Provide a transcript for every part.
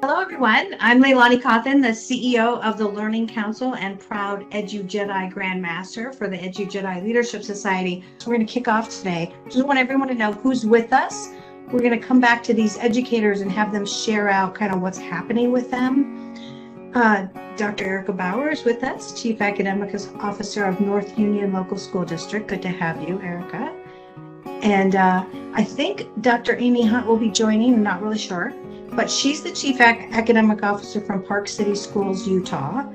Hello, everyone. I'm LeiLani Cauthen, the CEO of the Learning Council and proud EduJedi Grandmaster for the EduJedi Leadership Society. So we're going to kick off today. Just want everyone to know who's with us. We're going to come back to these educators and have them share out kind of what's happening with them. Dr. Erika Bauer is with us, Chief Academic Officer of North Union Local School District. Good to have you, Erika. And I think Dr. Amy Hunt will be joining. I'm not really sure. But she's the Chief Academic Officer from Park City Schools, Utah.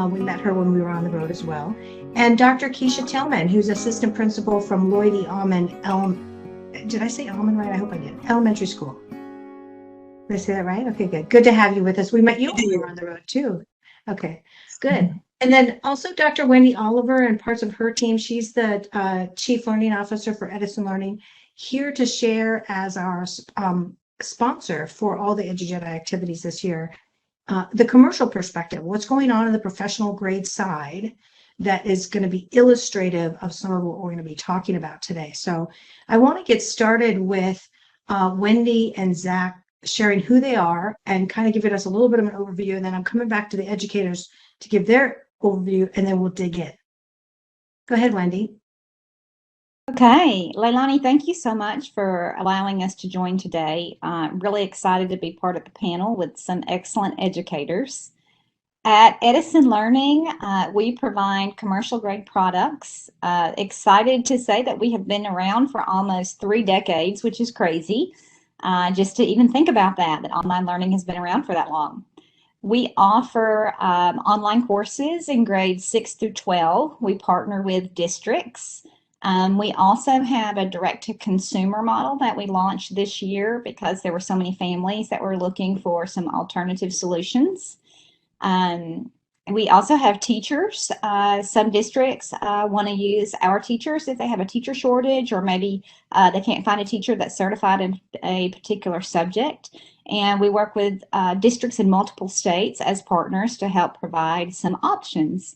We met her when we were on the road as well. And Dr. Christian Tillman, who's Assistant Principal from Loyd Auman, did I say Auman right? I hope I did. Elementary School. Did I say that right? Okay, good. Good to have you with us. We met you when we were on the road too. Okay, good. And then also Dr. Wendy Oliver and parts of her team. She's the Chief Learning Officer for EdisonLearning, here to share as our sponsor for all the EduJedi activities this year, the commercial perspective, what's going on in the professional grade side that is going to be illustrative of some of what we're going to be talking about today. So I want to get started with Wendy and Zach sharing who they are and kind of giving us a little bit of an overview, and then I'm coming back to the educators to give their overview, and then we'll dig in. Go ahead, Wendy. Okay, LeiLani, thank you so much for allowing us to join today. Really excited to be part of the panel with some excellent educators. At EdisonLearning, we provide commercial grade products. Excited to say that we have been around for almost 3 decades, which is crazy. Just to even think about that online learning has been around for that long. We offer online courses in grades 6 through 12. We partner with districts. We also have a direct-to-consumer model that we launched this year because there were so many families that were looking for some alternative solutions. We also have teachers. Some districts want to use our teachers if they have a teacher shortage, or maybe they can't find a teacher that's certified in a particular subject. And we work with districts in multiple states as partners to help provide some options.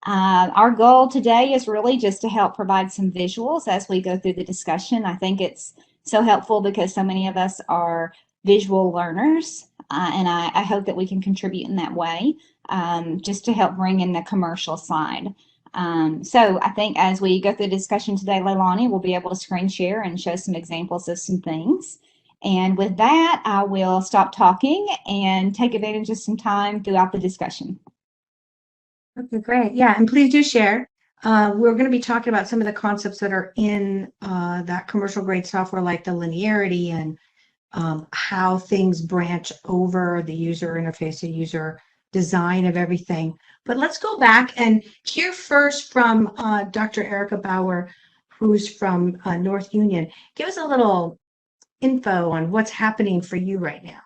Our goal today is really just to help provide some visuals as we go through the discussion. I think it's so helpful because so many of us are visual learners, and I hope that we can contribute in that way, just to help bring in the commercial side. So I think as we go through the discussion today, LeiLani will be able to screen share and show some examples of some things. And with that, I will stop talking and take advantage of some time throughout the discussion. Okay, great. Yeah, and please do share. We're going to be talking about some of the concepts that are in that commercial grade software, like the linearity and how things branch over the user interface, the user design of everything. But let's go back and hear first from Dr. Erika Bauer, who's from North Union. Give us a little info on what's happening for you right now.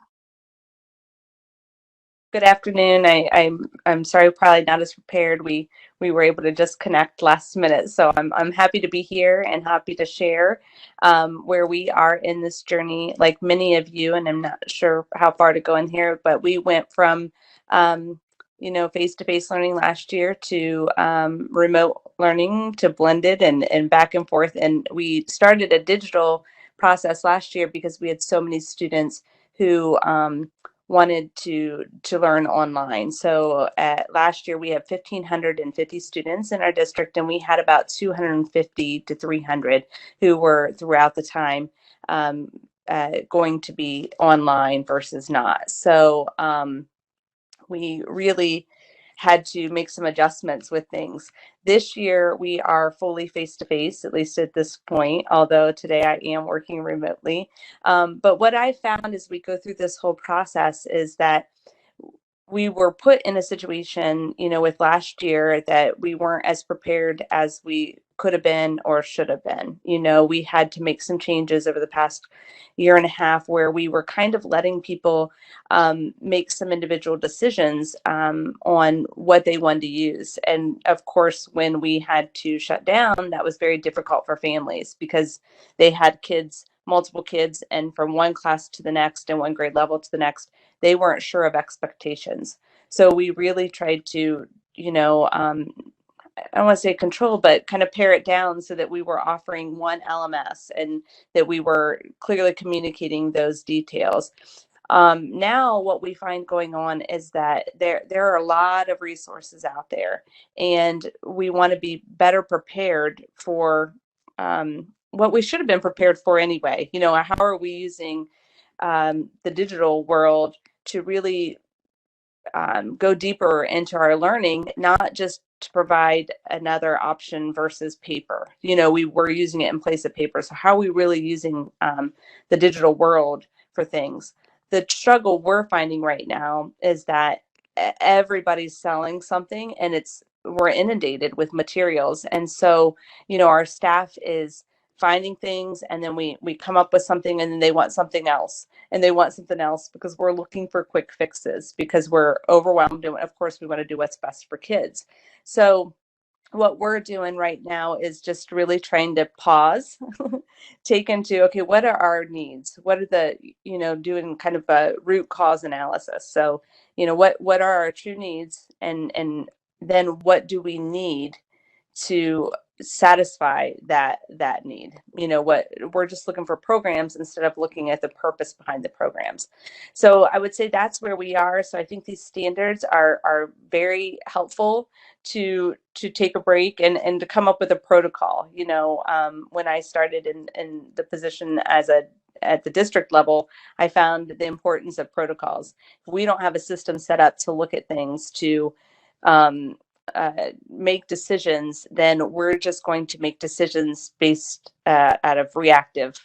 Good afternoon. I'm sorry, probably not as prepared. We were able to just connect last minute, so I'm happy to be here and happy to share where we are in this journey. Like many of you, and I'm not sure how far to go in here, but we went from face-to-face learning last year to remote learning to blended and back and forth. And we started a digital process last year because we had so many students who wanted to learn online. So last year we had 1,550 students in our district, and we had about 250 to 300 who were throughout the time going to be online versus not. So we really had to make some adjustments with things. This year we are fully face-to-face, at least at this point, although today I am working remotely. But what I found as we go through this whole process is that we were put in a situation, with last year that we weren't as prepared as we could have been or should have been. We had to make some changes over the past year and a half where we were kind of letting people make some individual decisions on what they wanted to use. And of course, when we had to shut down, that was very difficult for families because they had multiple kids, and from one class to the next and one grade level to the next, they weren't sure of expectations. So we really tried to, I don't want to say control, but kind of pare it down so that we were offering one LMS and that we were clearly communicating those details. Now what we find going on is that there are a lot of resources out there, and we want to be better prepared for what we should have been prepared for anyway. You know, how are we using the digital world to really go deeper into our learning, not just to provide another option versus paper. You know, we were using it in place of paper. So how are we really using the digital world for things? The struggle we're finding right now is that everybody's selling something, and we're inundated with materials. And so, you know, our staff is finding things, and then we come up with something, and then they want something else, and they want something else, because we're looking for quick fixes, because we're overwhelmed, and of course we want to do what's best for kids. So what we're doing right now is just really trying to pause, take into, okay, what are our needs? What are the, you know, doing kind of a root cause analysis. So, you know, what are our true needs, and then what do we need to satisfy that need? You know, what we're just looking for programs instead of looking at the purpose behind the programs. So I would say that's where we are. So I think these standards are very helpful to take a break and to come up with a protocol. You know, when I started in the position at the district level, I found the importance of protocols. If we don't have a system set up to look at things, to make decisions, then we're just going to make decisions based out of reactive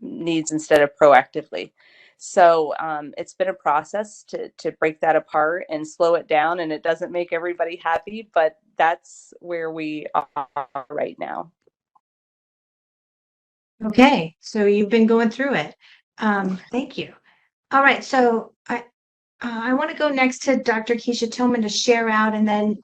needs instead of proactively. So it's been a process to break that apart and slow it down, and it doesn't make everybody happy, but that's where we are right now. Okay, so you've been going through it. Thank you. All right, so I want to go next to Dr. Queesha Tillman to share out, and then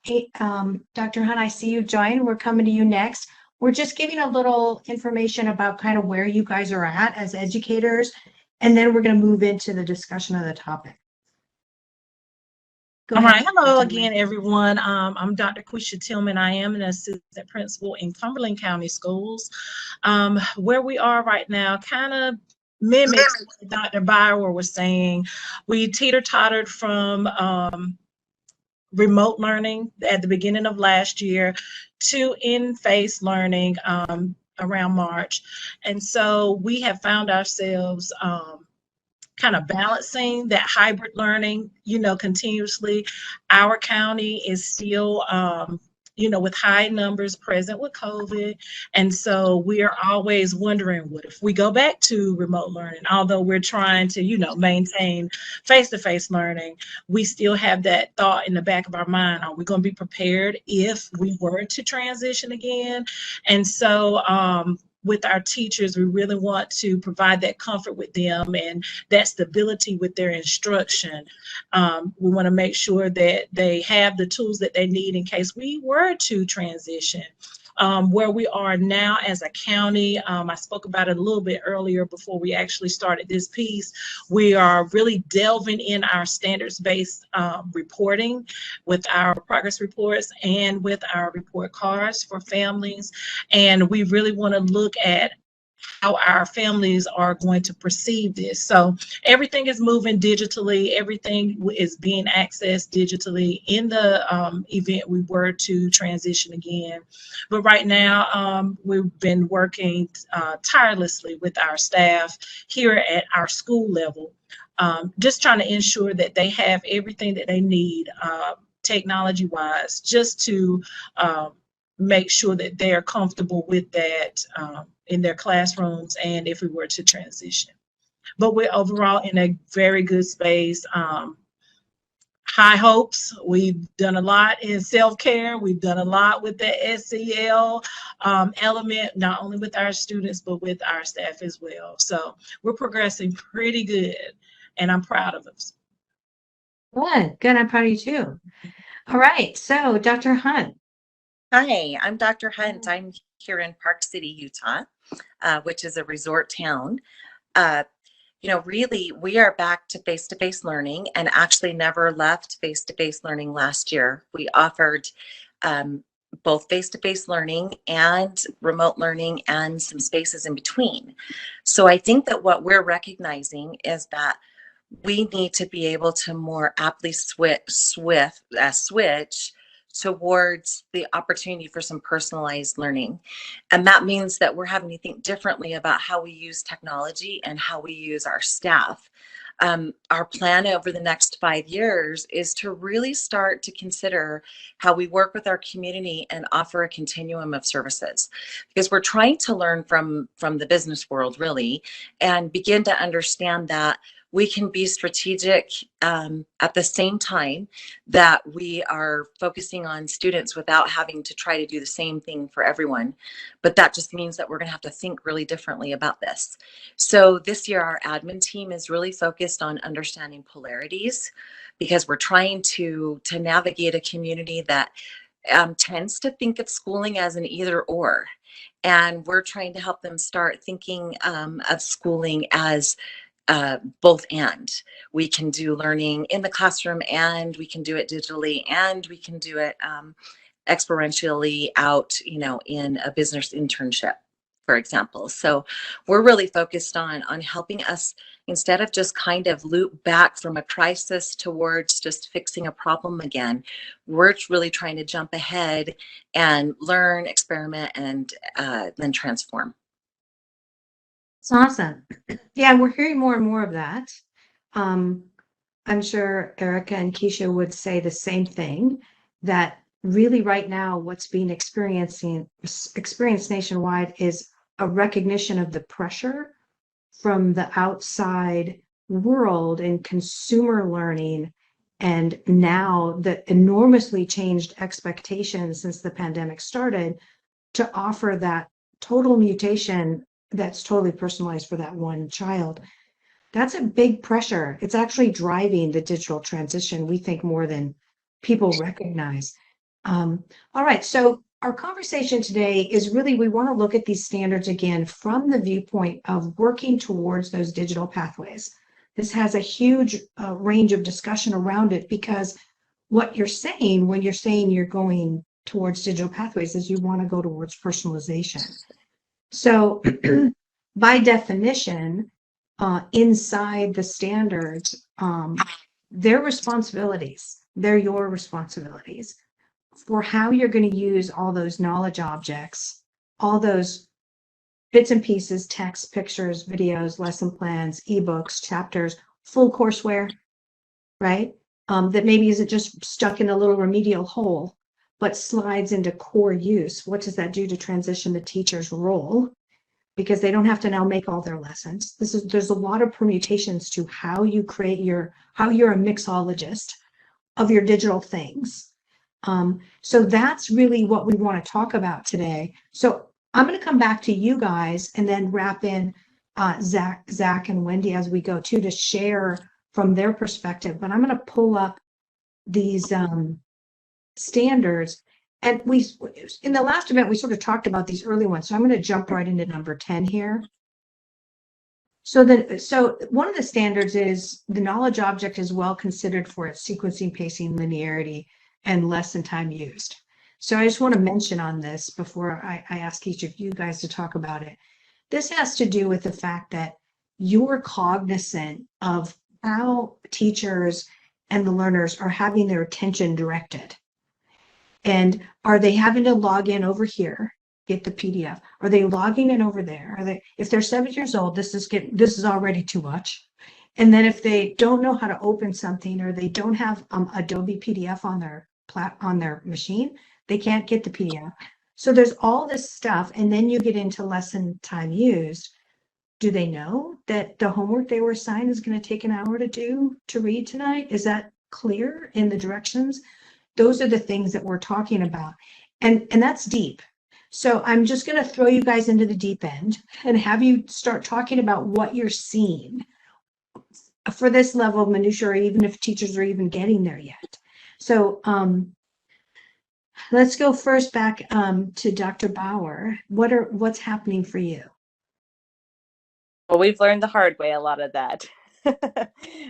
Dr. Hunt, I see you join. We're coming to you next. We're just giving a little information about kind of where you guys are at as educators, and then we're going to move into the discussion of the topic. All right. Hello again, everyone. I'm Dr. Queesha Tillman. I am an assistant principal in Cumberland County Schools. Where we are right now kind of mimics what Dr. Bauer was saying. We teeter-tottered from remote learning at the beginning of last year to in-face learning around March. And so we have found ourselves kind of balancing that hybrid learning, you know, continuously. Our county is still, you know, with high numbers present with COVID. And so we are always wondering, what if we go back to remote learning? Although we're trying to, you know, maintain face-to-face learning, we still have that thought in the back of our mind. Are we going to be prepared if we were to transition again? And so, with our teachers, we really want to provide that comfort with them and that stability with their instruction. We want to make sure that they have the tools that they need in case we were to transition. Where we are now as a county, I spoke about it a little bit earlier before we actually started this piece. We are really delving in our standards-based reporting with our progress reports and with our report cards for families. And we really want to look at how our families are going to perceive this. So everything is moving digitally. Everything is being accessed digitally in the event we were to transition again. But right now, we've been working tirelessly with our staff here at our school level, just trying to ensure that they have everything that they need technology-wise, just to make sure that they are comfortable with that in their classrooms and if we were to transition. But we're overall in a very good space. High hopes. We've done a lot in self-care. We've done a lot with the SEL element, not only with our students, but with our staff as well. So we're progressing pretty good, and I'm proud of us. Good. I'm proud of you too. All right. So Dr. Hunt. Hi, I'm Dr. Hunt. I'm here in Park City, Utah, which is a resort town. You know, really, we are back to face-to-face learning, and actually never left face-to-face learning last year. We offered both face-to-face learning and remote learning and some spaces in between. So I think that what we're recognizing is that we need to be able to more aptly switch towards the opportunity for some personalized learning. And that means that we're having to think differently about how we use technology and how we use our staff. Our plan over the next 5 years is to really start to consider how we work with our community and offer a continuum of services, because we're trying to learn from the business world, really, and begin to understand that we can be strategic at the same time that we are focusing on students without having to try to do the same thing for everyone. But that just means that we're going to have to think really differently about this. So this year, our admin team is really focused on understanding polarities, because we're trying to navigate a community that tends to think of schooling as an either or. And we're trying to help them start thinking of schooling as both and. We can do learning in the classroom, and we can do it digitally, and we can do it experientially out, in a business internship, for example. So we're really focused on helping us, instead of just kind of loop back from a crisis towards just fixing a problem again, we're really trying to jump ahead and learn, experiment, and then transform. It's awesome. Yeah, we're hearing more and more of that. I'm sure Erika and Queesha would say the same thing, that really right now what's being experienced nationwide is a recognition of the pressure from the outside world in consumer learning, and now the enormously changed expectations since the pandemic started to offer that total mutation that's totally personalized for that one child. That's a big pressure. It's actually driving the digital transition, we think, more than people recognize. All right, so our conversation today is really, we want to look at these standards again from the viewpoint of working towards those digital pathways. This has a huge range of discussion around it, because what you're saying when you're saying you're going towards digital pathways is you want to go towards personalization. So by definition, inside the standards, they're responsibilities. They're your responsibilities for how you're going to use all those knowledge objects, all those bits and pieces, text, pictures, videos, lesson plans, ebooks, chapters, full courseware, right? That maybe isn't just stuck in a little remedial hole, but slides into core use. What does that do to transition the teacher's role? Because they don't have to now make all their lessons. There's a lot of permutations to how you create how you're a mixologist of your digital things. So that's really what we want to talk about today. So I'm going to come back to you guys and then wrap in Zach and Wendy as we go too, to share from their perspective. But I'm going to pull up these standards. And in the last event, we sort of talked about these early ones. So I'm going to jump right into number 10 here. So one of the standards is the knowledge object is well considered for its sequencing, pacing, linearity, and lesson time used. So I just want to mention on this before I ask each of you guys to talk about it. This has to do with the fact that you're cognizant of how teachers and the learners are having their attention directed. And are they having to log in over here, get the PDF? Are they logging in over there? If they're 7 years old, this is already too much. And then if they don't know how to open something, or they don't have Adobe PDF on their machine, they can't get the PDF. So there's all this stuff, and then you get into lesson time used. Do they know that the homework they were assigned is going to take an hour to read tonight? Is that clear in the directions? Those are the things that we're talking about. And that's deep. So I'm just going to throw you guys into the deep end and have you start talking about what you're seeing for this level of minutia, or even if teachers are even getting there yet. So let's go first back to Dr. Bauer. What's happening for you? Well, we've learned the hard way a lot of that.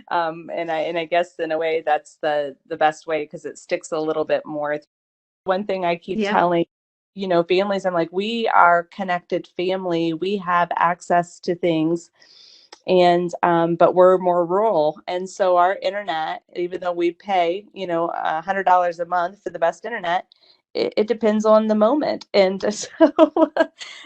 And I guess in a way that's the best way, because it sticks a little bit more. One thing I keep telling, families, I'm like, we are connected family. We have access to things. and but we're more rural, and so our internet, even though we pay, you know, $100 a month for the best internet, it depends on the moment, and so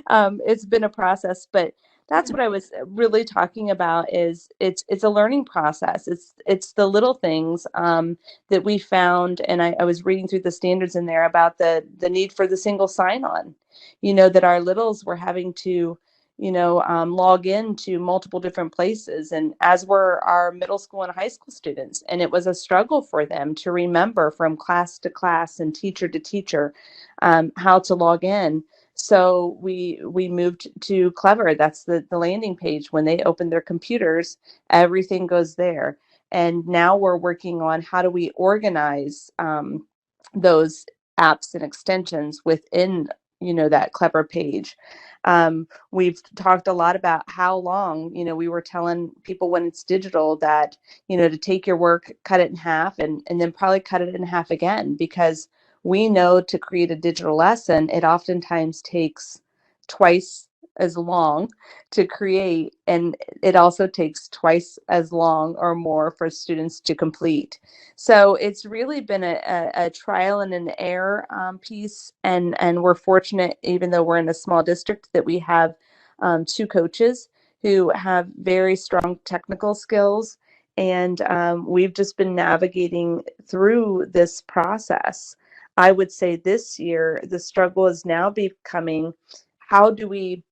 it's been a process. But that's what I was really talking about, is it's a learning process. It's the little things that we found, and I was reading through the standards in there about the need for the single sign-on, you know, that our littles were having to, you know, log into multiple different places, and as were our middle school and high school students. And it was a struggle for them to remember from class to class and teacher to teacher how to log in. So we moved to Clever. That's the landing page. When they open their computers, everything goes there. And now we're working on how do we organize those apps and extensions within, you know, that Clever page. We've talked a lot about how long, you know, we were telling people when it's digital that, you know, to take your work, cut it in half, and then probably cut it in half again, because we know to create a digital lesson, it oftentimes takes twice as long to create, and it also takes twice as long or more for students to complete. So it's really been a trial and an error piece, and we're fortunate, even though we're in a small district, that we have 2 coaches who have very strong technical skills, and we've just been navigating through this process. I would say this year, the struggle is now becoming, how do we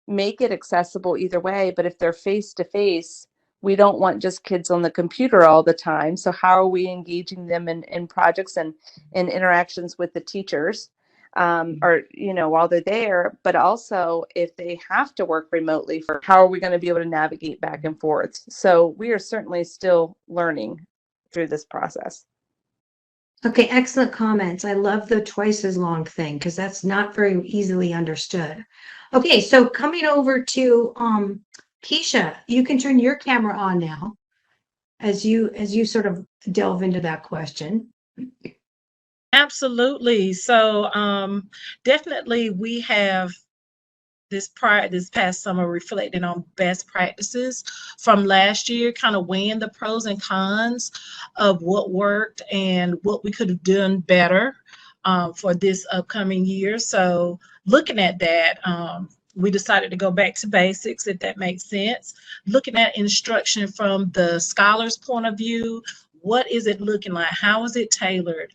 make it accessible either way? But if they're face to face, we don't want just kids on the computer all the time. So how are we engaging them in projects and in interactions with the teachers, or, you know, while they're there? But also, if they have to work remotely, for how are we going to be able to navigate back and forth? So we are certainly still learning through this process. Okay, excellent comments. I love the twice as long thing, because that's not very easily understood. Okay, so coming over to Queesha, you can turn your camera on now as you sort of delve into that question. Absolutely. So definitely we have this past summer reflecting on best practices from last year, kind of weighing the pros and cons of what worked and what we could have done better for this upcoming year. So looking at that, we decided to go back to basics, if that makes sense. Looking at instruction from the scholar's point of view, what is it looking like? How is it tailored?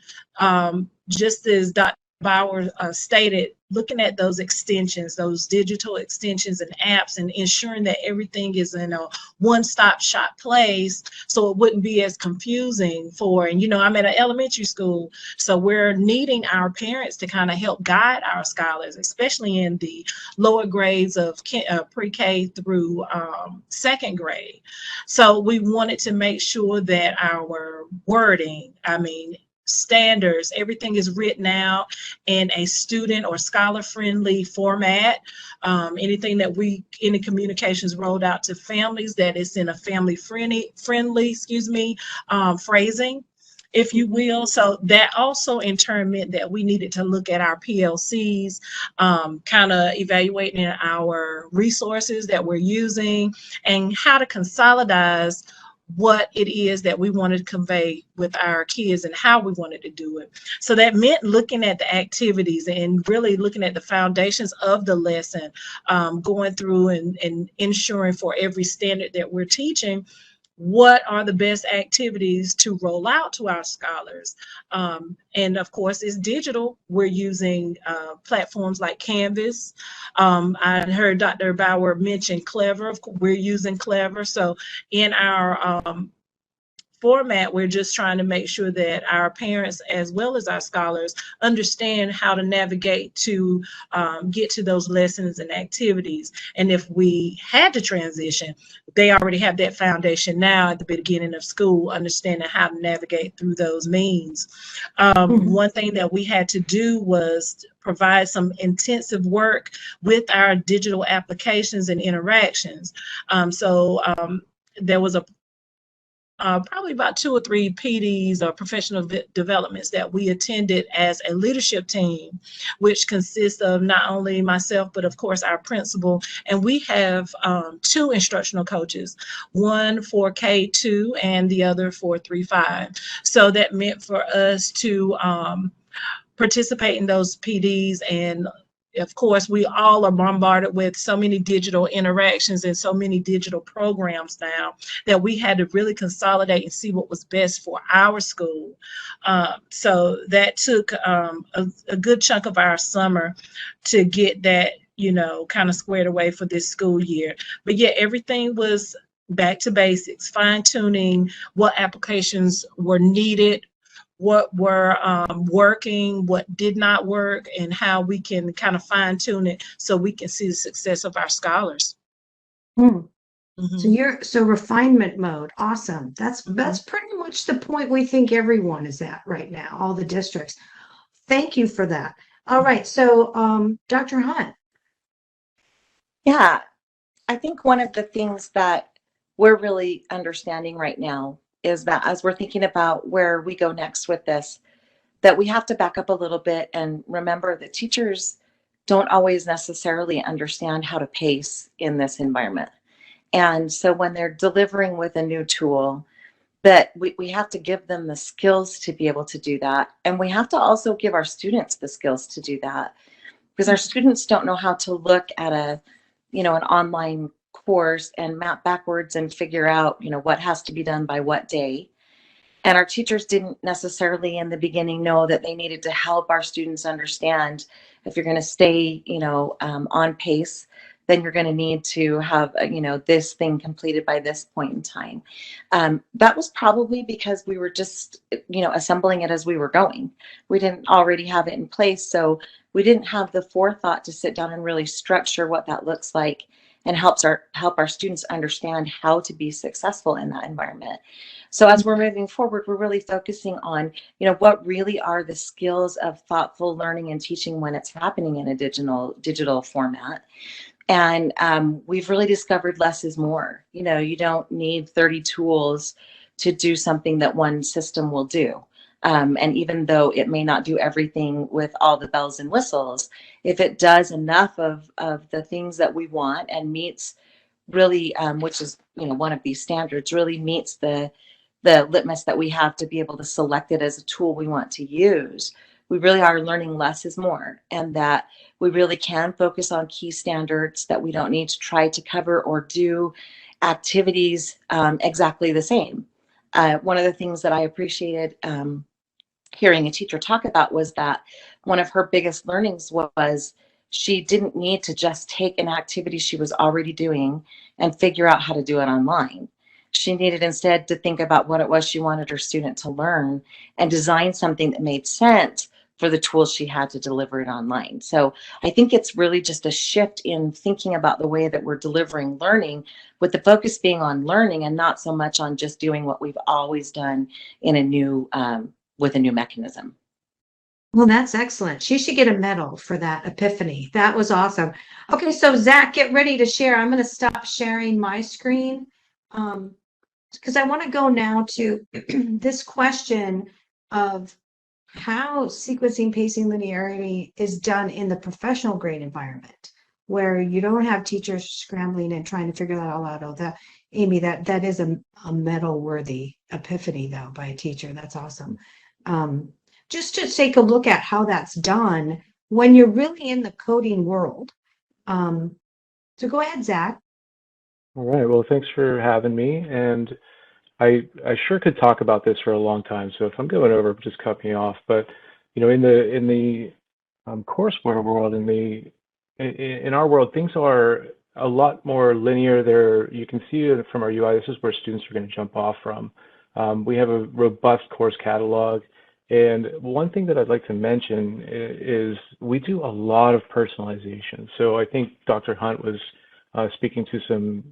Just as Dr. Bauer stated, looking at those extensions, those digital extensions and apps, and ensuring that everything is in a one-stop shop place, so it wouldn't be as confusing for, and you know, I'm at an elementary school, so we're needing our parents to kind of help guide our scholars, especially in the lower grades of pre-K through second grade. So we wanted to make sure that our wording, standards, everything is written out in a student or scholar friendly format. Anything that any communications rolled out to families, that is in a family friendly phrasing, if you will. So that also in turn meant that we needed to look at our PLCs, kind of evaluating our resources that we're using and how to consolidate what it is that we wanted to convey with our kids and how we wanted to do it. So that meant looking at the activities and really looking at the foundations of the lesson, going through and ensuring for every standard that we're teaching, what are the best activities to roll out to our scholars. And of course, it's digital. We're using platforms like Canvas. I heard Dr. Bauer mention Clever. We're using Clever. So in our format, we're just trying to make sure that our parents as well as our scholars understand how to navigate to get to those lessons and activities. And if we had to transition, they already have that foundation now at the beginning of school, understanding how to navigate through those means. One thing that we had to do was provide some intensive work with our digital applications and interactions. There was a probably about 2 or 3 PDs or professional developments that we attended as a leadership team, which consists of not only myself, but of course our principal. And we have 2 instructional coaches, one for K2 and the other for 3-5. So that meant for us to participate in those PDs. And of course, we all are bombarded with so many digital interactions and so many digital programs now that we had to really consolidate and see what was best for our school. So that took a good chunk of our summer to get that, you know, kind of squared away for this school year. But yeah, everything was back to basics, fine tuning what applications were needed, what were working, what did not work, and how we can kind of fine tune it so we can see the success of our scholars. Hmm. Mhm. So so refinement mode. Awesome. That's pretty much the point we think everyone is at right now, all the districts. Thank you for that. All right. So Dr. Hunt. Yeah, I think one of the things that we're really understanding right now is that as we're thinking about where we go next with this, that we have to back up a little bit and remember that teachers don't always necessarily understand how to pace in this environment. And so when they're delivering with a new tool, that we have to give them the skills to be able to do that. And we have to also give our students the skills to do that, because our students don't know how to look at an online course and map backwards and figure out, what has to be done by what day. And our teachers didn't necessarily in the beginning know that they needed to help our students understand if you're going to stay, on pace, then you're going to need to have, this thing completed by this point in time. That was probably because we were just, assembling it as we were going. We didn't already have it in place. So we didn't have the forethought to sit down and really structure what that looks like and help our students understand how to be successful in that environment. So as we're moving forward, we're really focusing on, what really are the skills of thoughtful learning and teaching when it's happening in a digital format. And we've really discovered less is more. You don't need 30 tools to do something that one system will do. And even though it may not do everything with all the bells and whistles, if it does enough of the things that we want and meets really, which is, one of these standards, really meets the litmus that we have to be able to select it as a tool we want to use, we really are learning less is more, and that we really can focus on key standards, that we don't need to try to cover or do activities exactly the same. One of the things that I appreciated hearing a teacher talk about was that one of her biggest learnings was she didn't need to just take an activity she was already doing and figure out how to do it online. She needed instead to think about what it was she wanted her student to learn and design something that made sense for the tools she had to deliver it online. So I think it's really just a shift in thinking about the way that we're delivering learning, with the focus being on learning and not so much on just doing what we've always done in a new with a new mechanism. Well, that's excellent. She should get a medal for that epiphany. That was awesome. Okay, so Zach, get ready to share. I'm going to stop sharing my screen because I want to go now to this question of how sequencing, pacing, linearity is done in the professional grade environment, where you don't have teachers scrambling and trying to figure that all out. Oh, Amy, that is a medal-worthy epiphany, though, by a teacher. That's awesome. Just to take a look at how that's done when you're really in the coding world. So go ahead, Zach. All right. Well, thanks for having me. And I sure could talk about this for a long time. So if I'm going over, just cut me off. But in the courseware world, in our world, things are a lot more linear. There, you can see it from our UI. This is where students are going to jump off from. We have a robust course catalog. And one thing that I'd like to mention is we do a lot of personalization. So I think Dr. Hunt was speaking to some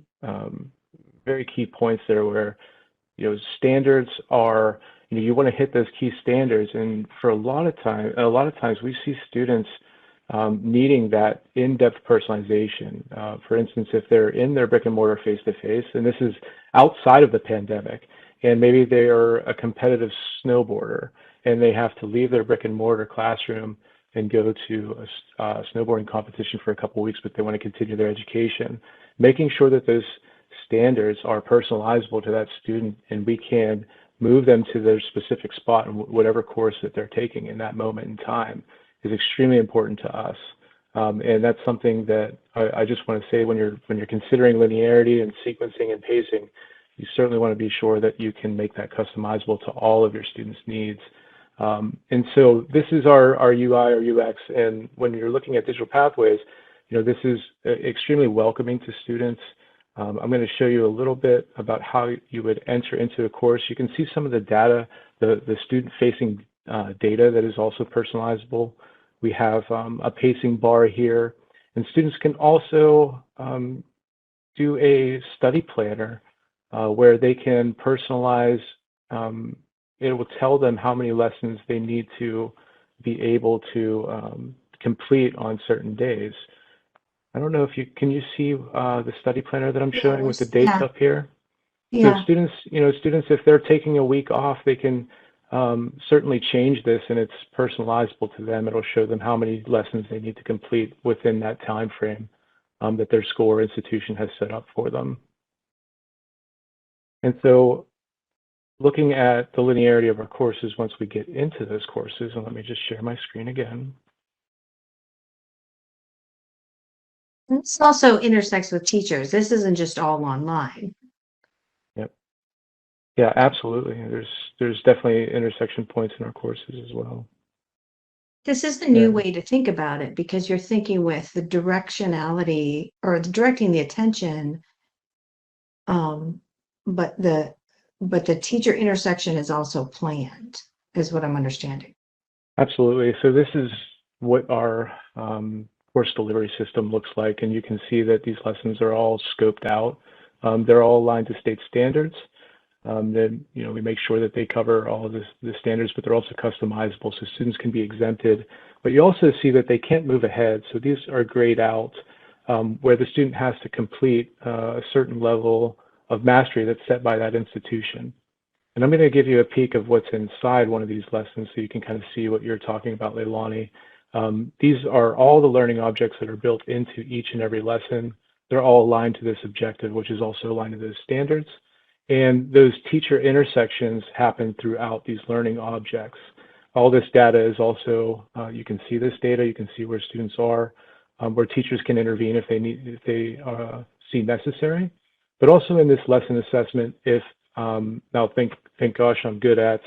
very key points there, where standards are, you want to hit those key standards, and for a lot of times we see students needing that in-depth personalization. For instance, if they're in their brick and mortar face-to-face, and this is outside of the pandemic, and maybe they are a competitive snowboarder and they have to leave their brick and mortar classroom and go to a snowboarding competition for a couple of weeks, but they want to continue their education. Making sure that those standards are personalizable to that student and we can move them to their specific spot in whatever course that they're taking in that moment in time is extremely important to us. And that's something that I just want to say when you're considering linearity and sequencing and pacing, you certainly want to be sure that you can make that customizable to all of your students' needs. And so this is our UI or UX, and when you're looking at digital pathways, this is extremely welcoming to students. I'm going to show you a little bit about how you would enter into a course. You can see some of the data, the student-facing data that is also personalizable. We have a pacing bar here, and students can also do a study planner where they can personalize. It will tell them how many lessons they need to be able to complete on certain days. I don't know if can you see the study planner that I'm showing with the dates up here? Yeah. So students, if they're taking a week off, they can certainly change this and it's personalizable to them. It'll show them how many lessons they need to complete within that time frame that their school or institution has set up for them. And so looking at the linearity of our courses once we get into those courses, and let me just share my screen again. This also intersects with teachers. This isn't just all online. Yep. Yeah, absolutely. There's definitely intersection points in our courses as well. This is the new way to think about it because you're thinking with the directionality or directing the attention, but the teacher intersection is also planned, is what I'm understanding. Absolutely. So this is what our course delivery system looks like, and you can see that these lessons are all scoped out. They're all aligned to state standards. Then we make sure that they cover all of the standards, but they're also customizable, so students can be exempted. But you also see that they can't move ahead. So these are grayed out, where the student has to complete a certain level of mastery that's set by that institution. And I'm going to give you a peek of what's inside one of these lessons so you can kind of see what you're talking about, LeiLani. These are all the learning objects that are built into each and every lesson. They're all aligned to this objective, which is also aligned to those standards. And those teacher intersections happen throughout these learning objects. All this data is also, you can see this data, you can see where students are, where teachers can intervene if they see necessary. But also in this lesson assessment, if now thank gosh I'm good at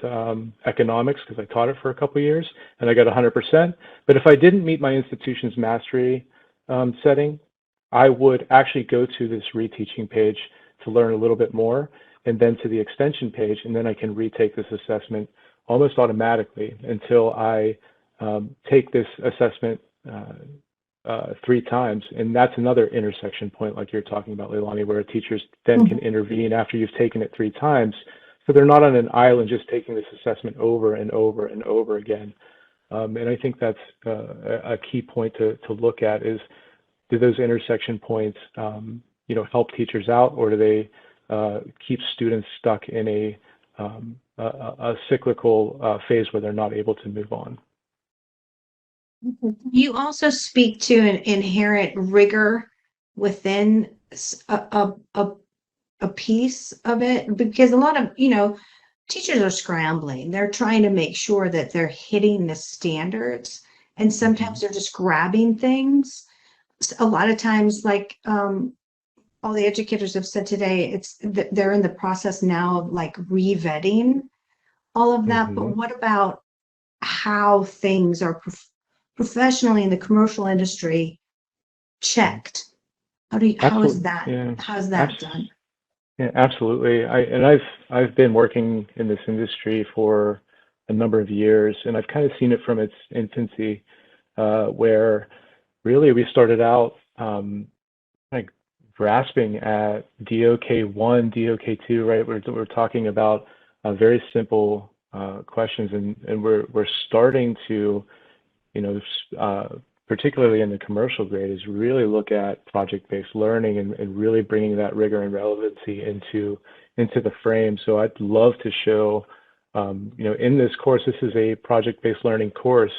economics because I taught it for a couple of years and I got 100%. But if I didn't meet my institution's mastery setting, I would actually go to this reteaching page to learn a little bit more, and then to the extension page, and then I can retake this assessment almost automatically until I take this assessment 3 times. And that's another intersection point like you're talking about, LeiLani, where teachers then can intervene after you've taken it 3 times. So they're not on an island just taking this assessment over and over and over again. And I think that's a key point to look at is, do those intersection points help teachers out, or do they keep students stuck in a cyclical phase where they're not able to move on? You also speak to an inherent rigor within a piece of it, because a lot of teachers are scrambling. They're trying to make sure that they're hitting the standards, and sometimes they're just grabbing things. A lot of times, like all the educators have said today, it's that they're in the process now of like re-vetting all of that. But what about how things are professionally in the commercial industry checked? How is that done? Yeah, absolutely. I've been working in this industry for a number of years, and I've kind of seen it from its infancy, where really we started out like grasping at DOK1, DOK2, right? We're talking about very simple questions, and we're starting to particularly in the commercial grade, is really look at project-based learning and really bringing that rigor and relevancy into the frame. So I'd love to show, in this course, this is a project-based learning course.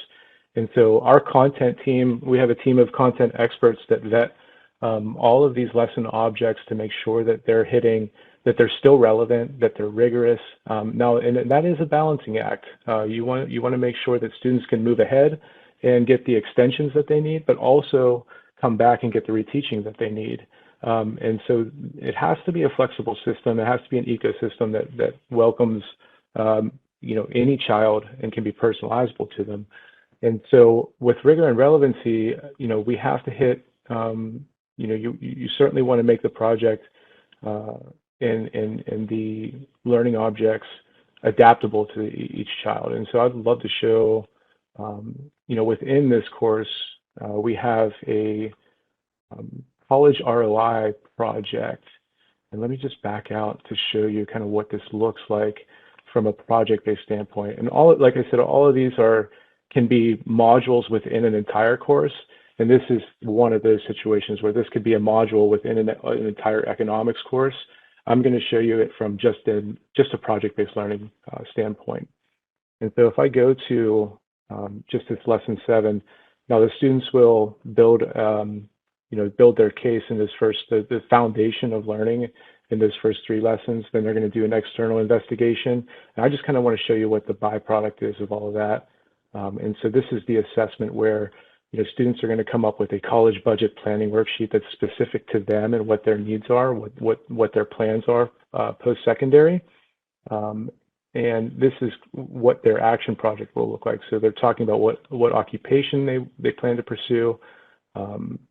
And so our content team, we have a team of content experts that vet all of these lesson objects to make sure that that they're still relevant, that they're rigorous. Now, and that is a balancing act. You want to make sure that students can move ahead and get the extensions that they need, but also come back and get the reteaching that they need. And so it has to be a flexible system. It has to be an ecosystem that welcomes, any child and can be personalizable to them. And so with rigor and relevancy, we have to hit, you certainly want to make the project and the learning objects adaptable to each child. And so I'd love to show, within this course, we have a college ROI project. And let me just back out to show you kind of what this looks like from a project-based standpoint. And like I said, all of these can be modules within an entire course. And this is one of those situations where this could be a module within an entire economics course. I'm going to show you it from just a project-based learning standpoint. And so if I go to just this lesson 7, now the students will build their case in this the foundation of learning in those first 3 lessons. Then they're going to do an external investigation. And I just kind of want to show you what the byproduct is of all of that. And so this is the assessment where students are going to come up with a college budget planning worksheet that's specific to them and what their needs are, what their plans are post-secondary. And this is what their action project will look like. So they're talking about what occupation they plan to pursue,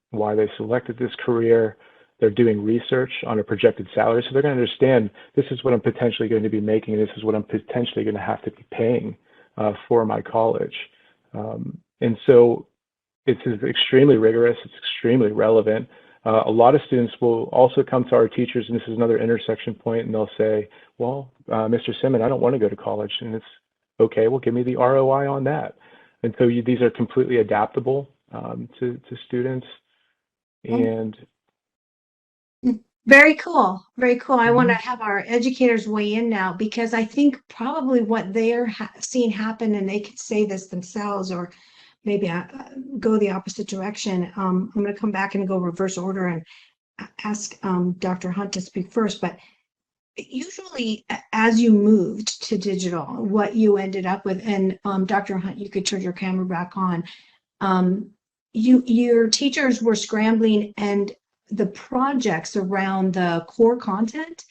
why they selected this career. They're doing research on a projected salary. So they're going to understand, this is what I'm potentially going to be making, and this is what I'm potentially going to have to be paying for my college. And so it's extremely rigorous, it's extremely relevant. A lot of students will also come to our teachers, and this is another intersection point, and they'll say, well, Mr. Simmons, I don't want to go to college. And it's okay, well, give me the ROI on that. And so these are completely adaptable to students. And very cool. Very cool. I want to have our educators weigh in now, because I think probably what they're seeing happen, and they could say this themselves, or maybe go the opposite direction. I'm going to come back and go reverse order and ask Dr. Hunt to speak first. But usually, as you moved to digital, what you ended up with, and Dr. Hunt, you could turn your camera back on. Your teachers were scrambling, and the projects around the core content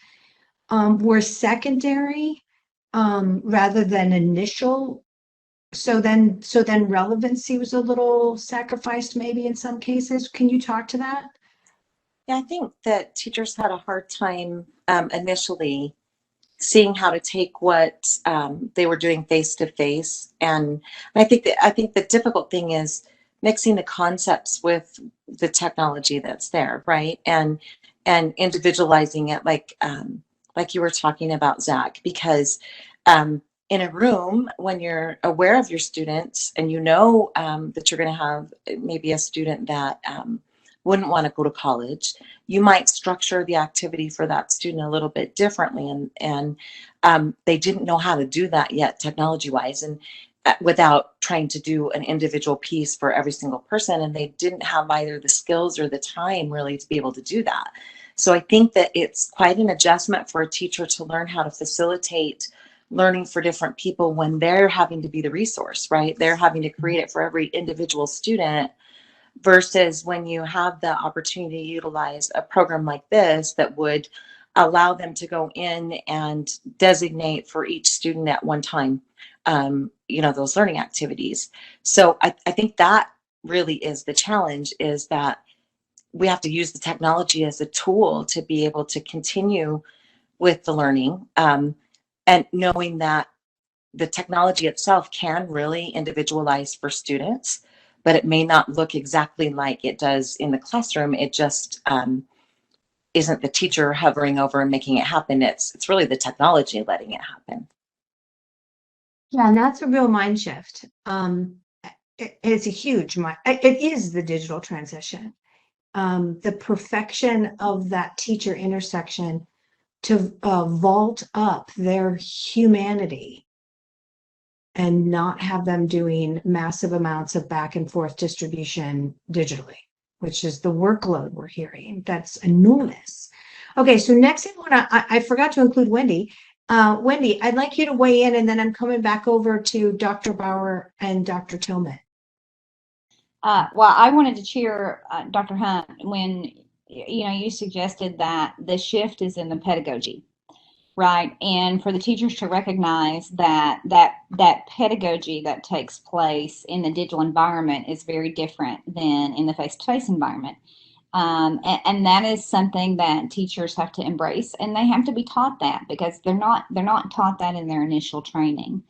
were secondary rather than initial. So then relevancy was a little sacrificed maybe in some cases. Can you talk to that? Yeah, I think that teachers had a hard time initially seeing how to take what they were doing face to face, and I think the difficult thing is mixing the concepts with the technology that's there, right? And individualizing it, like you were talking about, Zach, because in a room, when you're aware of your students and that you're going to have maybe a student that wouldn't want to go to college, you might structure the activity for that student a little bit differently. And they didn't know how to do that yet, technology-wise, and without trying to do an individual piece for every single person. And they didn't have either the skills or the time really to be able to do that. So I think that it's quite an adjustment for a teacher to learn how to facilitate learning for different people when they're having to be the resource, right? They're having to create it for every individual student, versus when you have the opportunity to utilize a program like this that would allow them to go in and designate for each student at one time, those learning activities. So I think that really is the challenge, is that we have to use the technology as a tool to be able to continue with the learning, and knowing that the technology itself can really individualize for students, but it may not look exactly like it does in the classroom. It just isn't the teacher hovering over and making it happen. It's really the technology letting it happen. Yeah, and that's a real mind shift. it's a huge, it is the digital transition. The perfection of that teacher intersection to vault up their humanity and not have them doing massive amounts of back and forth distribution digitally, which is the workload we're hearing. That's enormous. Okay, so next I forgot to include Wendy. Wendy, I'd like you to weigh in, and then I'm coming back over to Dr. Bauer and Dr. Tillman. Well, I wanted to cheer Dr. Hunt when you suggested that the shift is in the pedagogy, right? And for the teachers to recognize that pedagogy that takes place in the digital environment is very different than in the face-to-face environment. And that is something that teachers have to embrace, and they have to be taught that, because they're not taught that in their initial training.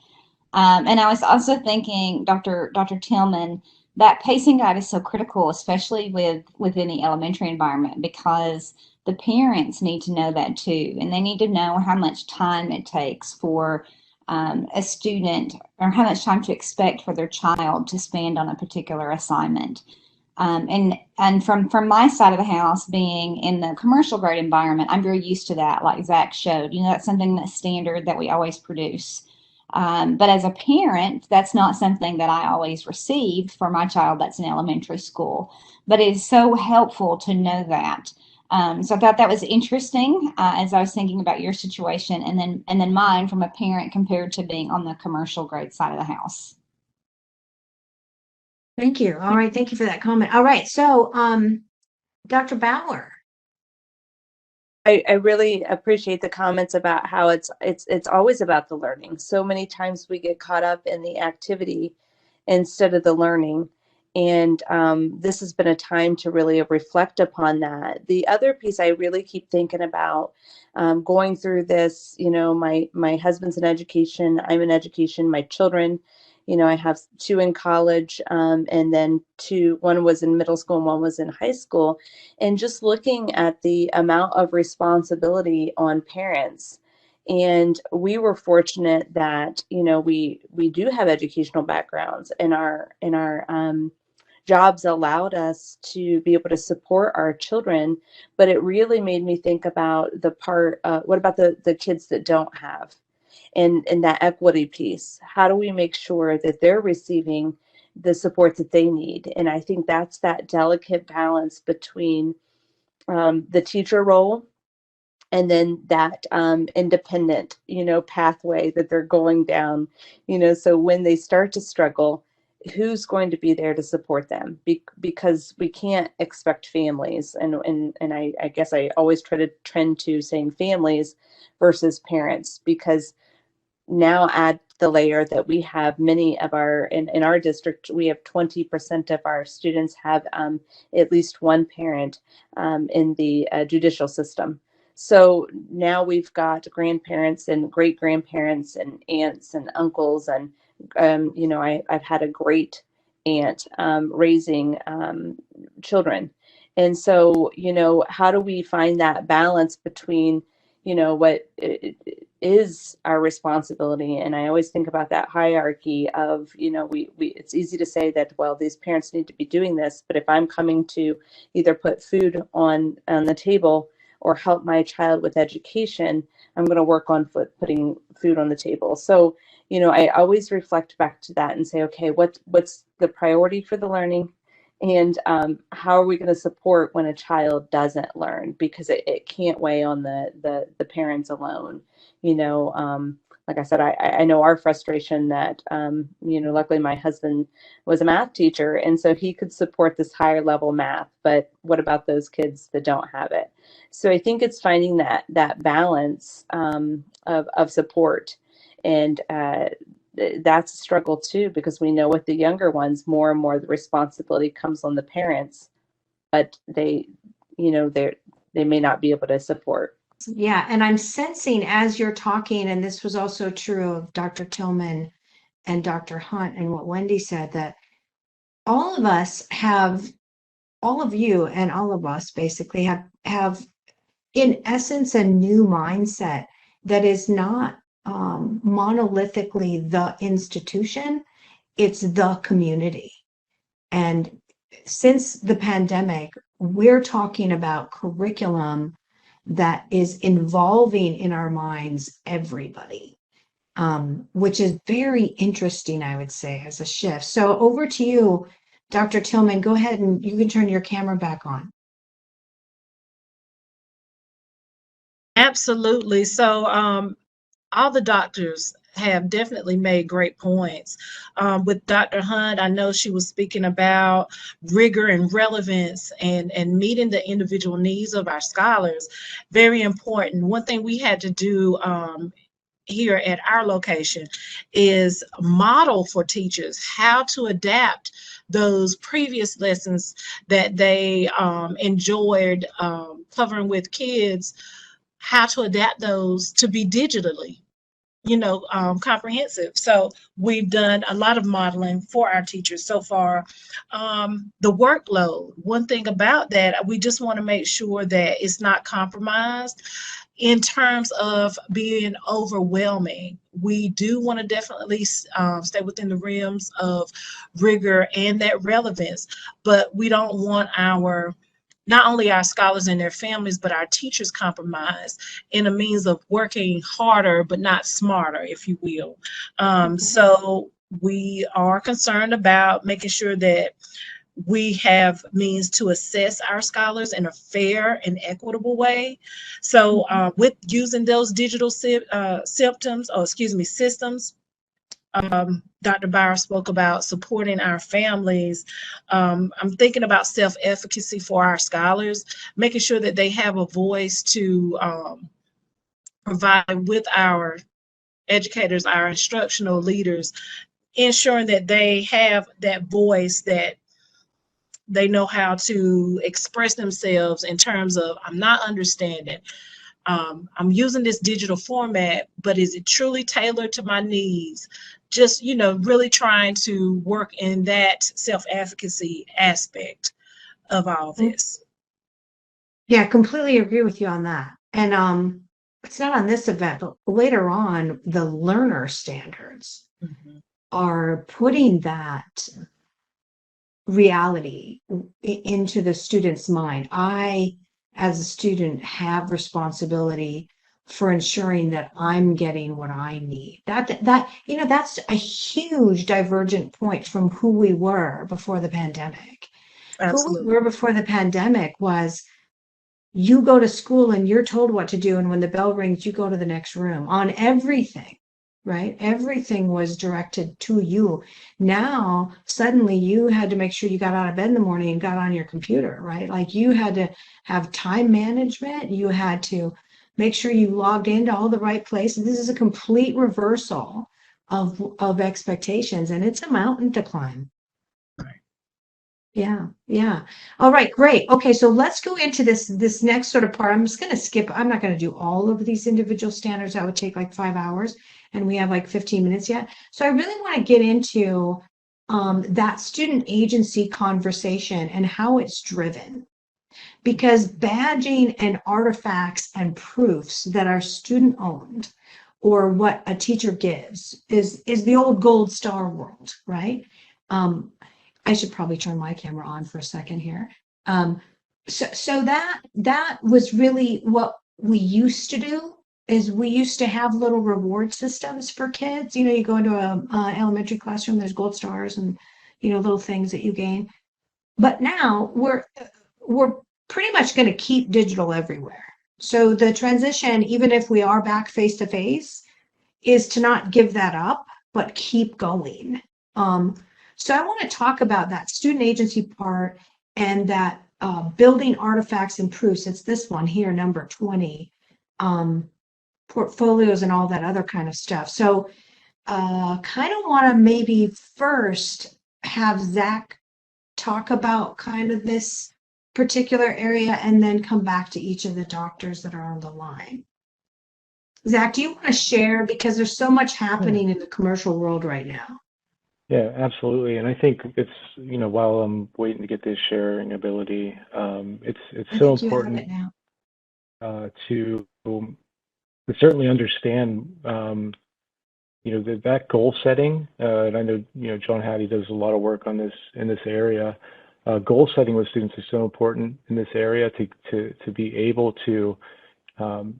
And I was also thinking, Dr. Tillman, that pacing guide is so critical, especially within the elementary environment, because the parents need to know that too, and they need to know how much time it takes for a student, or how much time to expect for their child to spend on a particular assignment. And from my side of the house, being in the commercial grade environment, I'm very used to that, like Zach showed. That's something that's standard that we always produce. But as a parent, that's not something that I always received for my child that's in elementary school. But it is so helpful to know that. So I thought that was interesting as I was thinking about your situation, and then mine from a parent compared to being on the commercial grade side of the house. Thank you. All right, thank you for that comment. All right, so Dr. Bauer. I really appreciate the comments about how it's always about the learning. So many times we get caught up in the activity instead of the learning. And this has been a time to really reflect upon that. The other piece I really keep thinking about going through this, my husband's in education, I'm in education, my children, I have 2 in college, and then 2, one was in middle school and one was in high school. And just looking at the amount of responsibility on parents. And we were fortunate that, we do have educational backgrounds, and our jobs allowed us to be able to support our children. But it really made me think about the part, what about the kids that don't have? And that equity piece, how do we make sure that they're receiving the support that they need? And I think that's that delicate balance between the teacher role and then that independent, pathway that they're going down, so when they start to struggle, who's going to be there to support them? Because we can't expect families, and I guess I always try to trend to saying families versus parents, because now add the layer that we have many of in our district, we have 20% of our students have at least one parent in the judicial system. So now we've got grandparents and great grandparents and aunts and uncles, and I've had a great aunt raising children. And so, how do we find that balance between what is our responsibility? And I always think about that hierarchy of, it's easy to say that, well, these parents need to be doing this, but if I'm coming to either put food on the table or help my child with education, I'm going to work on putting food on the table. So, I always reflect back to that and say, okay, what's the priority for the learning? And how are we going to support when a child doesn't learn? Because it can't weigh on the parents alone. Like I said, I know our frustration that, luckily my husband was a math teacher, and so he could support this higher level math. But what about those kids that don't have it? So I think it's finding that balance of support. And that's a struggle too, because we know with the younger ones, more and more the responsibility comes on the parents, but they may not be able to support. Yeah, and I'm sensing as you're talking, and this was also true of Dr. Tillman and Dr. Hunt and what Wendy said, that all of us have, all of you and all of us basically have in essence a new mindset that is not monolithically the institution. it's the community. And since the pandemic, we're talking about curriculum that is involving in our minds everybody, which is very interesting, I would say, as a shift. So over to you, Dr. Tillman. Go ahead and you can turn your camera back on. Absolutely. So all the doctors have definitely made great points. With Dr. Hunt, I know she was speaking about rigor and relevance and meeting the individual needs of our scholars. Very important. One thing we had to do here at our location is model for teachers how to adapt those previous lessons that they enjoyed covering with kids, how to adapt those to be digitally, comprehensive. So we've done a lot of modeling for our teachers so far. The workload, one thing about that, we just want to make sure that it's not compromised in terms of being overwhelming. We do want to definitely stay within the realms of rigor and that relevance, but we don't want not only our scholars and their families, but our teachers compromised in a means of working harder, but not smarter, if you will. So we are concerned about making sure that we have means to assess our scholars in a fair and equitable way. So with using those digital systems, Dr. Bauer spoke about supporting our families. I'm thinking about self-efficacy for our scholars, making sure that they have a voice to provide with our educators, our instructional leaders, ensuring that they have that voice, that they know how to express themselves in terms of, I'm not understanding. I'm using this digital format, but is it truly tailored to my needs? Just, really trying to work in that self-advocacy aspect of all this. Yeah, completely agree with you on that. And it's not on this event, but later on, the learner standards are putting that reality into the student's mind. I, as a student, have responsibility for ensuring that I'm getting what I need. That's a huge divergent point from who we were before the pandemic. Absolutely. Who we were before the pandemic was, you go to school and you're told what to do, and when the bell rings, you go to the next room on everything, right? Everything was directed to you. Now, suddenly you had to make sure you got out of bed in the morning and got on your computer, right? Like, you had to have time management. You had to make sure you logged into all the right places. This is a complete reversal of expectations, and it's a mountain to climb. Yeah. All right, great. Okay, so let's go into this next sort of part. I'm just going to skip. I'm not going to do all of these individual standards. That would take like 5 hours, and we have like 15 minutes yet. So I really want to get into that student agency conversation and how it's driven. Because badging and artifacts and proofs that are student owned, or what a teacher gives, is the old gold star world, right? I should probably turn my camera on for a second here. So that was really what we used to do. Is we used to have little reward systems for kids. You go into a elementary classroom, there's gold stars and little things that you gain. But now we're pretty much going to keep digital everywhere. So the transition, even if we are back face to face, is to not give that up, but keep going. So I want to talk about that student agency part and that building artifacts and proofs. It's this one here, number 20, portfolios and all that other kind of stuff. So kind of want to maybe first have Zach talk about kind of this particular area and then come back to each of the doctors that are on the line. Zach, do you want to share? Because there's so much happening in the commercial world right now. Yeah, absolutely. And I think it's, while I'm waiting to get this sharing ability, it's so important to certainly understand, that goal setting, and I know, John Hattie does a lot of work on this in this area. Goal setting with students is so important in this area to be able to, to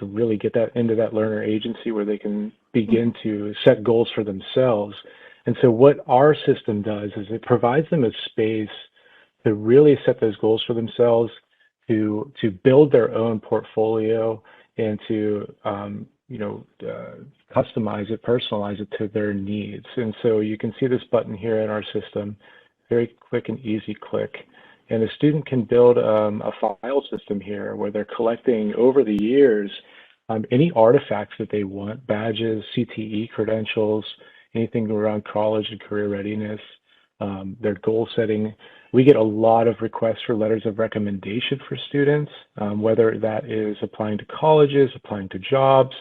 really get that into that learner agency where they can begin to set goals for themselves. And so what our system does is it provides them a space to really set those goals for themselves, to build their own portfolio, and to customize it, personalize it to their needs. And so you can see this button here in our system, very quick and easy click. And a student can build a file system here where they're collecting over the years any artifacts that they want, badges, CTE credentials, anything around college and career readiness, their goal setting. We get a lot of requests for letters of recommendation for students, whether that is applying to colleges, applying to jobs.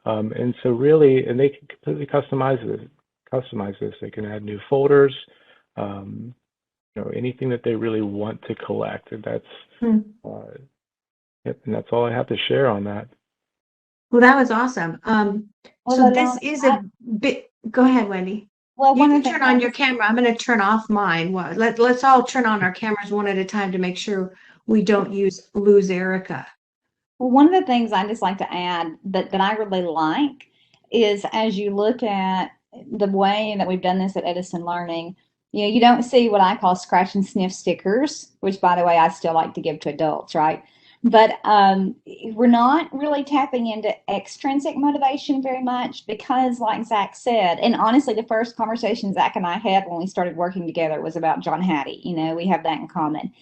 And so really, and they can completely customize this. They can add new folders, anything that they really want to collect. And that's, yep, and that's all I have to share on that. Well, that was awesome. So this is a bit, go ahead, Wendy. Well, you can turn on your camera. I'm going to turn off mine. Well, let's all turn on our cameras one at a time to make sure we don't lose Erika. Well, one of the things I just like to add that I really like is, as you look at the way that we've done this at EdisonLearning, you don't see what I call scratch and sniff stickers, which, by the way, I still like to give to adults, right? But we're not really tapping into extrinsic motivation very much because, like Zach said, and honestly, the first conversation Zach and I had when we started working together was about John Hattie. We have that in common.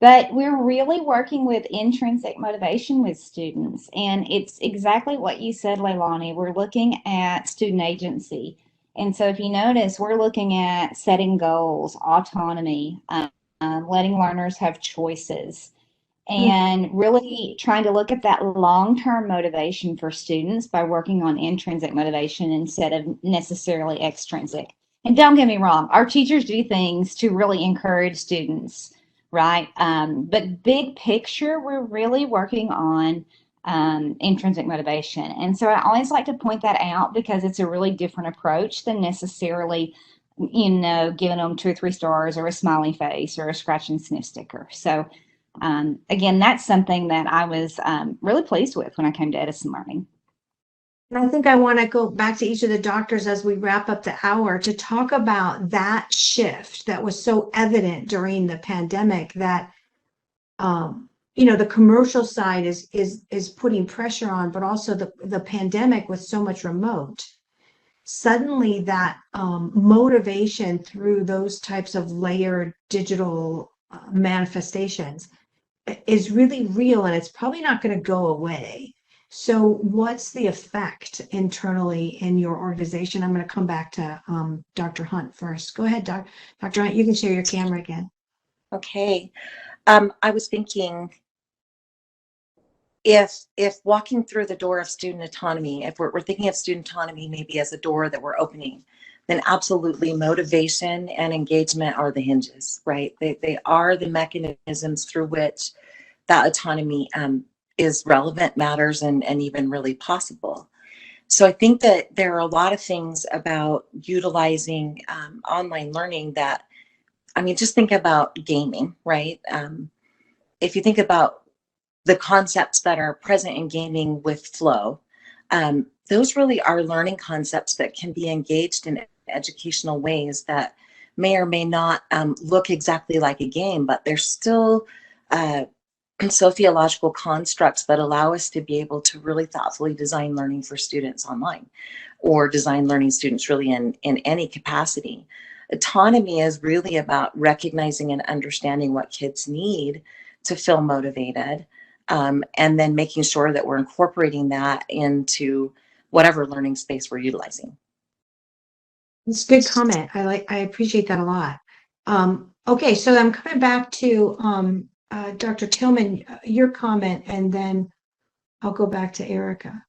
But we're really working with intrinsic motivation with students. And it's exactly what you said, LeiLani. We're looking at student agency. And so if you notice, we're looking at setting goals, autonomy, letting learners have choices, and really trying to look at that long-term motivation for students by working on intrinsic motivation instead of necessarily extrinsic. And don't get me wrong, our teachers do things to really encourage students, right? But big picture, we're really working on intrinsic motivation. And so I always like to point that out because it's a really different approach than necessarily, giving them 2 or 3 stars or a smiley face or a scratch and sniff sticker. So again, that's something that I was really pleased with when I came to EdisonLearning. And I think I want to go back to each of the doctors as we wrap up the hour to talk about that shift that was so evident during the pandemic, that the commercial side is putting pressure on, but also the pandemic with so much remote. Suddenly that motivation through those types of layered digital manifestations is really real, and it's probably not going to go away. So what's the effect internally in your organization? I'm going to come back to Dr. Hunt first. Go ahead, Dr. Hunt. You can share your camera again. Okay. I was thinking, if walking through the door of student autonomy, if we're thinking of student autonomy maybe as a door that we're opening, then absolutely motivation and engagement are the hinges, right? They are the mechanisms through which that autonomy is relevant, matters, and even really possible. So I think that there are a lot of things about utilizing online learning that, just think about gaming, right? If you think about the concepts that are present in gaming with flow, those really are learning concepts that can be engaged in educational ways that may or may not look exactly like a game, but they're still sociological constructs that allow us to be able to really thoughtfully design learning for students online, or design learning students really in any capacity. Autonomy is really about recognizing and understanding what kids need to feel motivated, and then making sure that we're incorporating that into whatever learning space we're utilizing. It's a good comment. I appreciate that a lot. Okay, so I'm coming back to Dr. Tillman, your comment, and then I'll go back to Erika.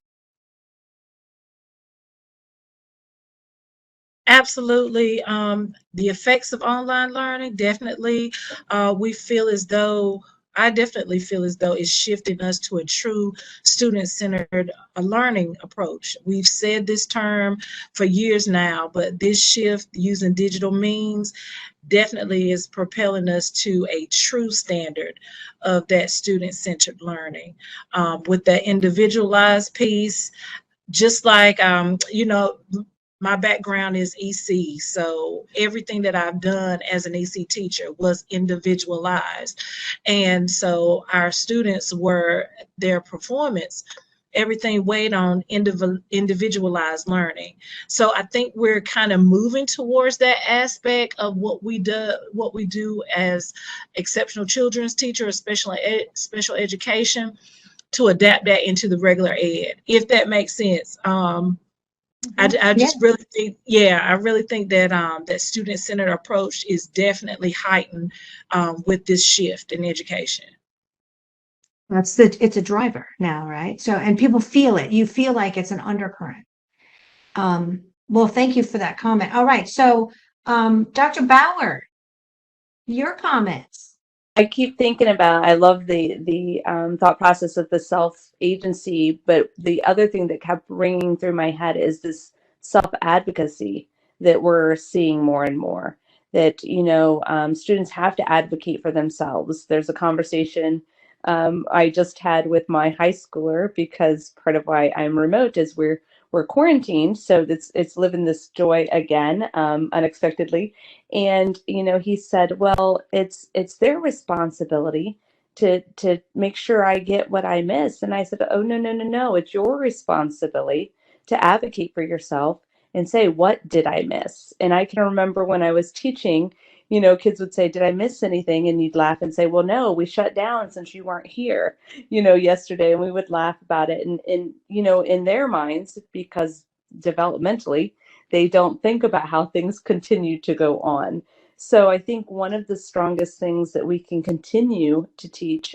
Absolutely. The effects of online learning, definitely. We feel as though I definitely feel as though it's shifting us to a true student-centered learning approach. We've said this term for years now, but this shift using digital means definitely is propelling us to a true standard of that student-centered learning. With that individualized piece, just like, my background is EC, so everything that I've done as an EC teacher was individualized. And so our students were, their performance, everything weighed on individualized learning. So I think we're kind of moving towards that aspect of what we do as exceptional children's teacher, special education, to adapt that into the regular ed, if that makes sense. I just really think, I really think that that student-centered approach is definitely heightened with this shift in education. It's a driver now, right? So, and people feel it. You feel like it's an undercurrent. Well, thank you for that comment. All right. So, Dr. Bauer, your comments. I keep thinking about, I love the thought process of the self-agency, but the other thing that kept ringing through my head is this self-advocacy that we're seeing more and more, that, students have to advocate for themselves. There's a conversation I just had with my high schooler, because part of why I'm remote is we're quarantined, so it's living this joy again, unexpectedly. And he said, well, it's their responsibility to make sure I get what I missed. And I said, oh, no, it's your responsibility to advocate for yourself and say, what did I miss? And I can remember when I was teaching, kids would say, did I miss anything? And you'd laugh and say, well, no, we shut down since you weren't here, yesterday. And we would laugh about it. And in their minds, because developmentally, they don't think about how things continue to go on. So I think one of the strongest things that we can continue to teach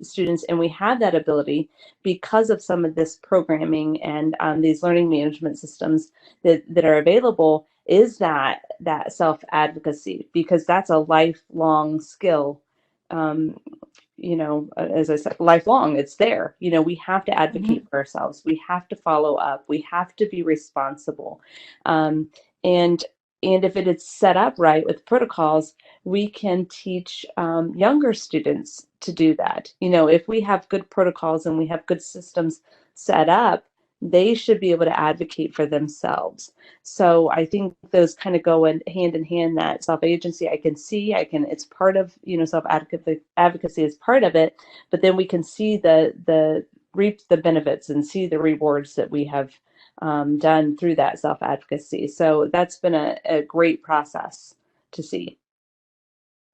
students, and we have that ability because of some of this programming and these learning management systems that are available, is that self-advocacy, because that's a lifelong skill. As I said, lifelong, it's there. We have to advocate for ourselves. We have to follow up. We have to be responsible. And if it is set up right with protocols, we can teach younger students to do that. If we have good protocols and we have good systems set up, they should be able to advocate for themselves. So I think those kind of go hand in hand, that self-agency it's part of, self-advocacy is part of it, but then we can see reap the benefits and see the rewards that we have done through that self-advocacy. So that's been a great process to see.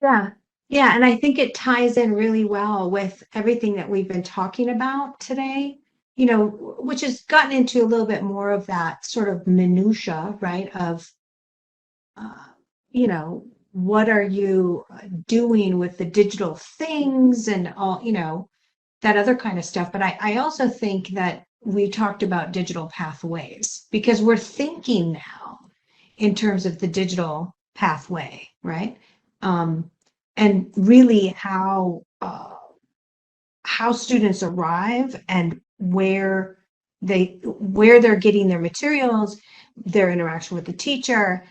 Yeah. And I think it ties in really well with everything that we've been talking about today, which has gotten into a little bit more of that sort of minutia, right? Of, what are you doing with the digital things and all, that other kind of stuff. But I also think that we talked about digital pathways, because we're thinking now in terms of the digital pathway, right? And really how students arrive and where they're getting their materials, their interaction with the teacher,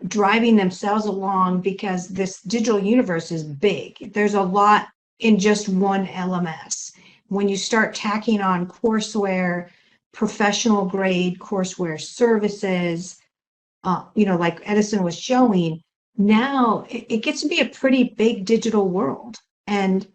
driving themselves along, because this digital universe is big. There's a lot in just one LMS. When you start tacking on courseware, professional grade courseware services, like Edison was showing, now it gets to be a pretty big digital world. And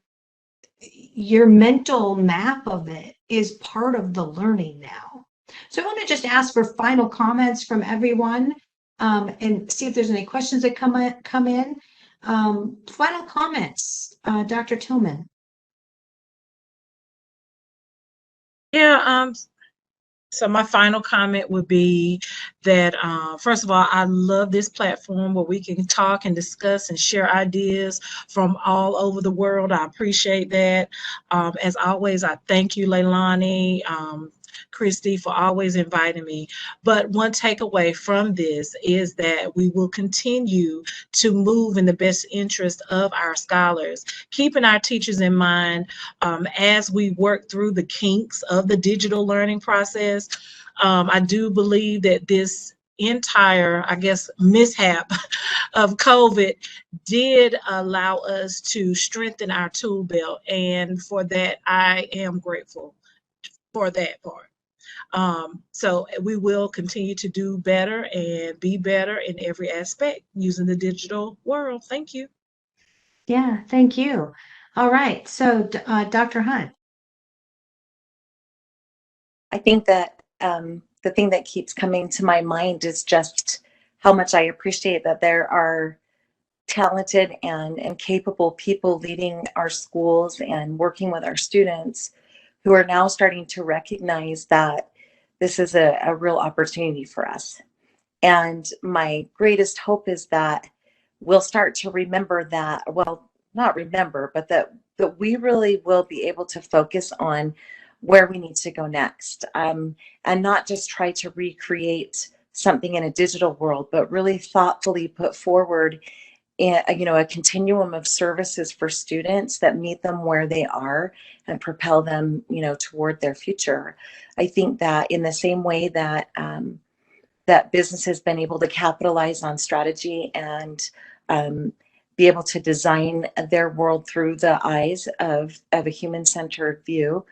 your mental map of it is part of the learning now. So I want to just ask for final comments from everyone, and see if there's any questions that come in. Final comments, Dr. Tillman. Yeah, So my final comment would be that, first of all, I love this platform where we can talk and discuss and share ideas from all over the world. I appreciate that. As always, I thank you, LeiLani, Christy, for always inviting me. But one takeaway from this is that we will continue to move in the best interest of our scholars, keeping our teachers in mind as we work through the kinks of the digital learning process. I do believe that this entire, I guess, mishap of COVID did allow us to strengthen our tool belt. And for that, I am grateful for that part. So we will continue to do better and be better in every aspect using the digital world. Thank you. Yeah, thank you. All right, so Dr. Hunt. I think that the thing that keeps coming to my mind is just how much I appreciate that there are talented and capable people leading our schools and working with our students who are now starting to recognize that this is a real opportunity for us. And my greatest hope is that we'll start to remember that, well, not remember, but that we really will be able to focus on where we need to go next, and not just try to recreate something in a digital world, but really thoughtfully put forward a continuum of services for students that meet them where they are and propel them, toward their future. I think that in the same way that that business has been able to capitalize on strategy and be able to design their world through the eyes of a human-centered view,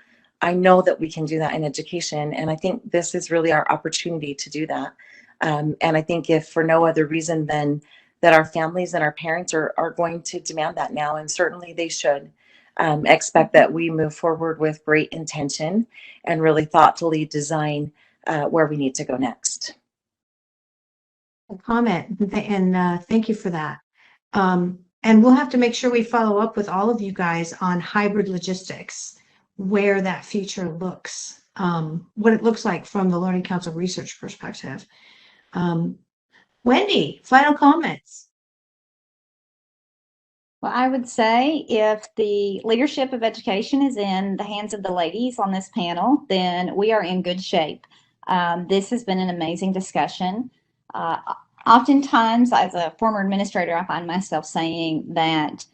I know that we can do that in education. And I think this is really our opportunity to do that. And I think if for no other reason than that our families and our parents are going to demand that now, and certainly they should expect that we move forward with great intention and really thoughtfully design where we need to go next. Comment, and thank you for that. And we'll have to make sure we follow up with all of you guys on hybrid logistics, where that future looks, what it looks like from the Learning Council research perspective. Wendy, final comments. Well, I would say if the leadership of education is in the hands of the ladies on this panel, then we are in good shape. This has been an amazing discussion. Oftentimes, as a former administrator, I find myself saying that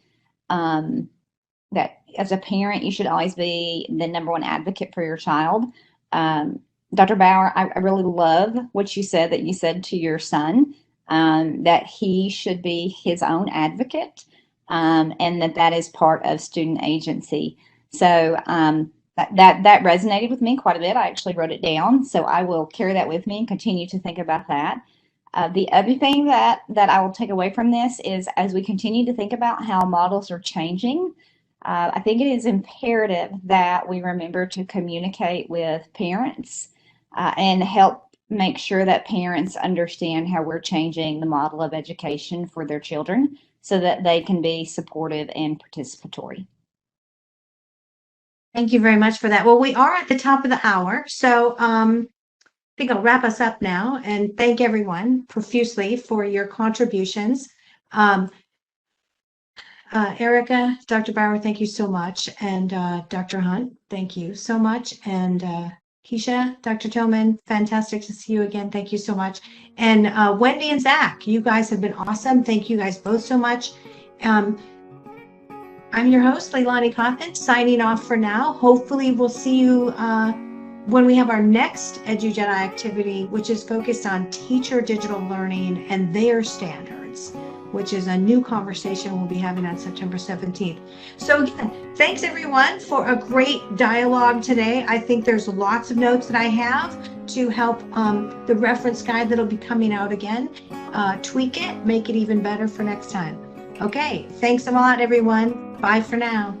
that as a parent, you should always be the #1 advocate for your child. Dr. Bauer, I really love what you said, that you said to your son, that he should be his own advocate, and that is part of student agency. So that resonated with me quite a bit. I actually wrote it down, so I will carry that with me and continue to think about that. The other thing that I will take away from this is, as we continue to think about how models are changing, I think it is imperative that we remember to communicate with parents and help make sure that parents understand how we're changing the model of education for their children so that they can be supportive and participatory. Thank you very much for that. Well, we are at the top of the hour, so I think I'll wrap us up now and thank everyone profusely for your contributions. Erika, Dr. Bauer, thank you so much. And Dr. Hunt, thank you so much. And Queesha, Dr. Tillman, fantastic to see you again. Thank you so much. And Wendy and Zach, you guys have been awesome. Thank you guys both so much. I'm your host, LeiLani Cauthen, signing off for now. Hopefully we'll see you when we have our next EduJedi activity, which is focused on teacher digital learning and their standards, which is a new conversation we'll be having on September 17th. So again, thanks everyone for a great dialogue today. I think there's lots of notes that I have to help the reference guide that'll be coming out again, tweak it, make it even better for next time. Okay, thanks a lot everyone. Bye for now.